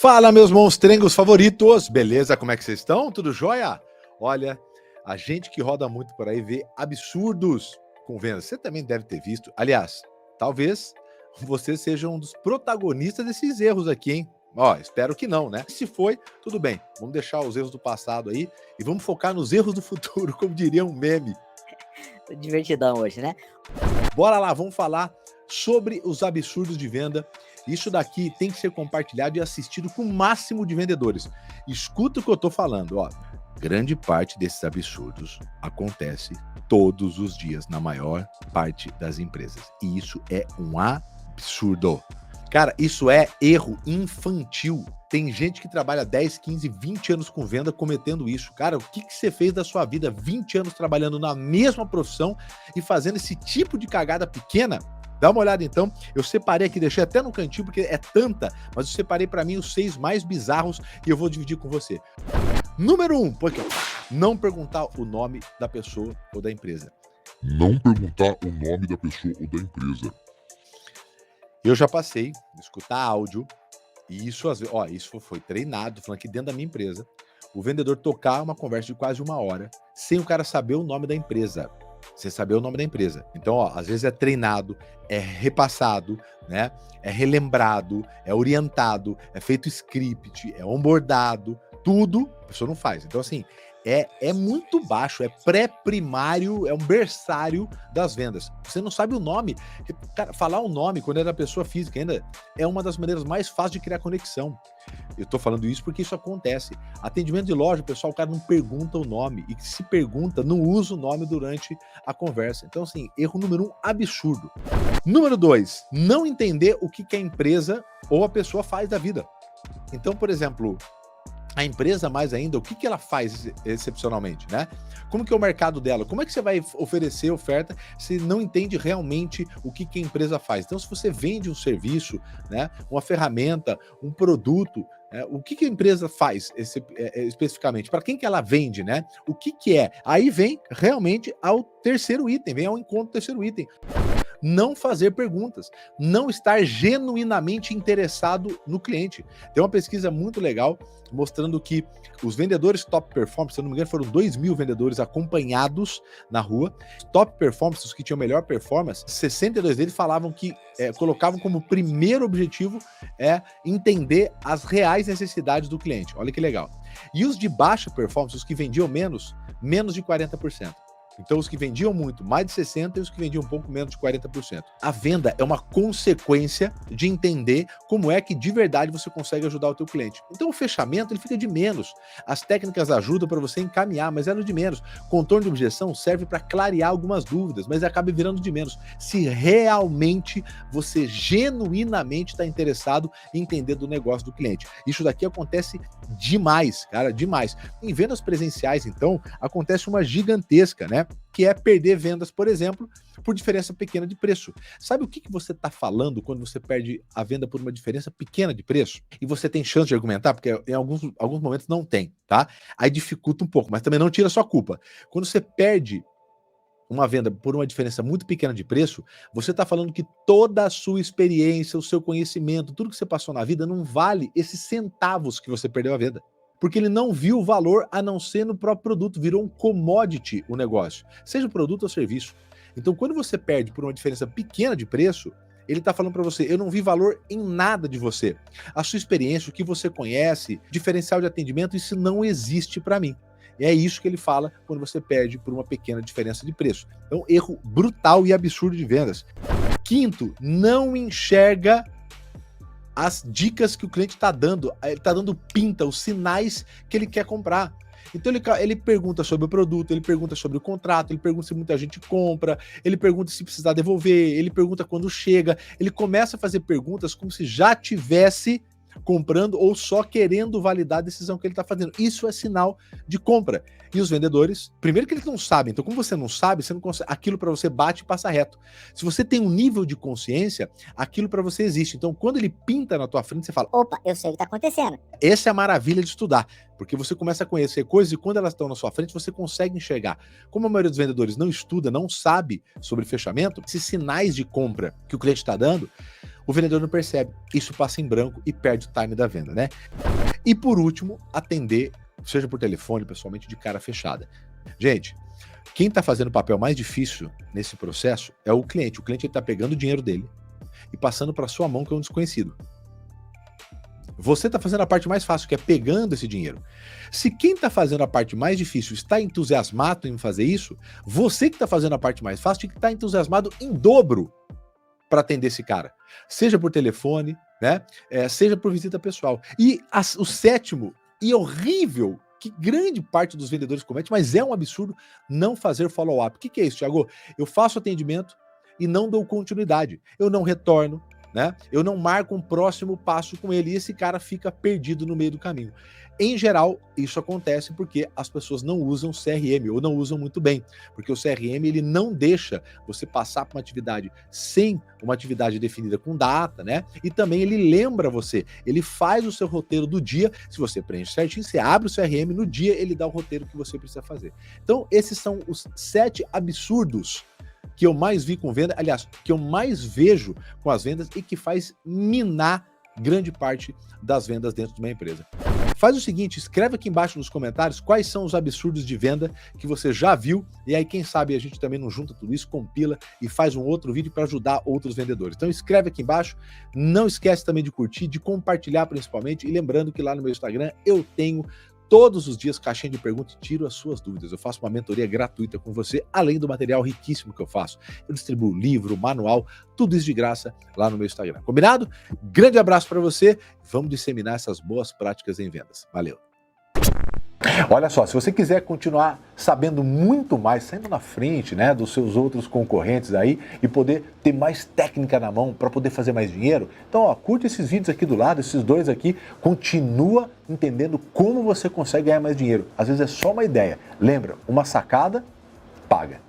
Fala, meus monstrengos favoritos! Beleza? Como é que vocês estão? Tudo jóia? Olha, a gente que roda muito por aí vê absurdos com vendas. Você também deve ter visto. Aliás, talvez você seja um dos protagonistas desses erros aqui, hein? Ó, espero que não, né? Se foi, tudo bem. Vamos deixar os erros do passado aí e vamos focar nos erros do futuro, como diria um meme. Divertidão hoje, né? Bora lá, vamos falar sobre os absurdos de venda. Isso daqui tem que ser compartilhado e assistido com o máximo de vendedores. Escuta o que eu tô falando, ó. Grande parte desses absurdos acontece todos os dias na maior parte das empresas. E isso é um absurdo. Cara, isso é erro infantil. Tem gente que trabalha 10, 15, 20 anos com venda cometendo isso. Cara, o que você fez da sua vida 20 anos trabalhando na mesma profissão e fazendo esse tipo de cagada pequena? Dá uma olhada então, eu separei aqui, deixei até no cantinho porque é tanta, mas eu separei para mim os 6 mais bizarros e eu vou dividir com você. Número 1, porque não perguntar o nome da pessoa ou da empresa. Não perguntar o nome da pessoa ou da empresa. Eu já passei a escutar áudio e isso às vezes, ó, isso foi treinado, falando aqui dentro da minha empresa, o vendedor tocar uma conversa de quase 1 hora sem o cara saber o nome da empresa. Você saber o nome da empresa. Então, ó, às vezes é treinado, é repassado, né? É relembrado, é orientado, é feito script, é onboardado, tudo a pessoa não faz. Então, assim, é muito baixo, é pré-primário, é um berçário das vendas. Você não sabe o nome. Cara, falar o nome quando é da pessoa física ainda é uma das maneiras mais fáceis de criar conexão. Eu tô falando isso porque isso acontece. Atendimento de loja, pessoal, o cara não pergunta o nome. E se pergunta, não usa o nome durante a conversa. Então, assim, erro número 1, absurdo. Número 2, não entender o que a empresa ou a pessoa faz da vida. Então, por exemplo, a empresa mais ainda, o que ela faz excepcionalmente, né? Como que é o mercado dela? Como é que você vai oferecer oferta se não entende realmente o que a empresa faz? Então, se você vende um serviço, né, uma ferramenta, um produto, o que a empresa faz especificamente? Para quem que ela vende, né? O que é? Aí vem realmente ao terceiro item, vem ao encontro do terceiro item. Não fazer perguntas, não estar genuinamente interessado no cliente. Tem uma pesquisa muito legal mostrando que os vendedores top performance, se eu não me engano, foram 2.000 vendedores acompanhados na rua. Top performance, os que tinham melhor performance, 62 deles falavam que colocavam como primeiro objetivo entender as reais necessidades do cliente. Olha que legal. E os de baixa performance, os que vendiam menos de 40%. Então, os que vendiam muito, mais de 60%, e os que vendiam um pouco menos de 40%. A venda é uma consequência de entender como é que de verdade você consegue ajudar o teu cliente. Então, o fechamento ele fica de menos. As técnicas ajudam para você encaminhar, mas é de menos. Contorno de objeção serve para clarear algumas dúvidas, mas acaba virando de menos. Se realmente você genuinamente está interessado em entender do negócio do cliente. Isso daqui acontece demais, cara, demais. Em vendas presenciais, então, acontece uma gigantesca, né? Que é perder vendas, por exemplo, por diferença pequena de preço. Sabe o que você está falando quando você perde a venda por uma diferença pequena de preço? E você tem chance de argumentar, porque em alguns momentos não tem, tá? Aí dificulta um pouco, mas também não tira a sua culpa. Quando você perde uma venda por uma diferença muito pequena de preço, você está falando que toda a sua experiência, o seu conhecimento, tudo que você passou na vida não vale esses centavos que você perdeu a venda. Porque ele não viu o valor a não ser no próprio produto, virou um commodity o negócio, seja produto ou serviço. Então, quando você perde por uma diferença pequena de preço, ele está falando para você, eu não vi valor em nada de você. A sua experiência, o que você conhece, diferencial de atendimento, isso não existe para mim. E é isso que ele fala quando você perde por uma pequena diferença de preço. Então, erro brutal e absurdo de vendas. Quinto, não enxerga as dicas que o cliente está dando. Ele está dando pinta, os sinais que ele quer comprar. Então ele pergunta sobre o produto, ele pergunta sobre o contrato, ele pergunta se muita gente compra, ele pergunta se precisar devolver, ele pergunta quando chega, ele começa a fazer perguntas como se já tivesse comprando ou só querendo validar a decisão que ele está fazendo. Isso é sinal de compra. E os vendedores, primeiro que eles não sabem, então como você não sabe, você não consegue, aquilo para você bate e passa reto. Se você tem um nível de consciência, aquilo para você existe. Então quando ele pinta na tua frente, você fala, Opa, eu sei o que está acontecendo. Essa é a maravilha de estudar, porque você começa a conhecer coisas e quando elas estão na sua frente, você consegue enxergar. Como a maioria dos vendedores não estuda, não sabe sobre fechamento, esses sinais de compra que o cliente está dando, o vendedor não percebe. Isso passa em branco e perde o time da venda, né? E por último, atender, seja por telefone, pessoalmente, de cara fechada. Gente, quem está fazendo o papel mais difícil nesse processo é o cliente. O cliente está pegando o dinheiro dele e passando para sua mão, que é um desconhecido. Você está fazendo a parte mais fácil, que é pegando esse dinheiro. Se quem está fazendo a parte mais difícil está entusiasmado em fazer isso, você que está fazendo a parte mais fácil tem que estar entusiasmado em dobro para atender esse cara. Seja por telefone, né? Seja por visita pessoal. E o sétimo, e horrível, que grande parte dos vendedores comete, mas é um absurdo, não fazer follow-up. O que é isso, Thiago? Eu faço atendimento e não dou continuidade. Eu não retorno, né? Eu não marco um próximo passo com ele e esse cara fica perdido no meio do caminho. Em geral, isso acontece porque as pessoas não usam CRM ou não usam muito bem, porque o CRM ele não deixa você passar por uma atividade sem uma atividade definida com data, né? E também ele lembra você, ele faz o seu roteiro do dia, se você preenche certinho, você abre o CRM, no dia ele dá o roteiro que você precisa fazer. Então, esses são os 7 absurdos que eu mais vi com venda, aliás, que eu mais vejo com as vendas e que faz minar grande parte das vendas dentro de uma empresa. Faz o seguinte, escreve aqui embaixo nos comentários quais são os absurdos de venda que você já viu, e aí quem sabe a gente também não junta tudo isso, compila e faz um outro vídeo para ajudar outros vendedores. Então escreve aqui embaixo, não esquece também de curtir, de compartilhar principalmente, e lembrando que lá no meu Instagram eu tenho todos os dias caixinha de perguntas e tiro as suas dúvidas. Eu faço uma mentoria gratuita com você, além do material riquíssimo que eu faço. Eu distribuo livro, manual, tudo isso de graça lá no meu Instagram. Combinado? Grande abraço para você. Vamos disseminar essas boas práticas em vendas. Valeu! Olha só, se você quiser continuar sabendo muito mais, saindo na frente, né, dos seus outros concorrentes aí e poder ter mais técnica na mão para poder fazer mais dinheiro, então ó, curte esses vídeos aqui do lado, esses dois aqui, continua entendendo como você consegue ganhar mais dinheiro. Às vezes é só uma ideia. Lembra, uma sacada paga.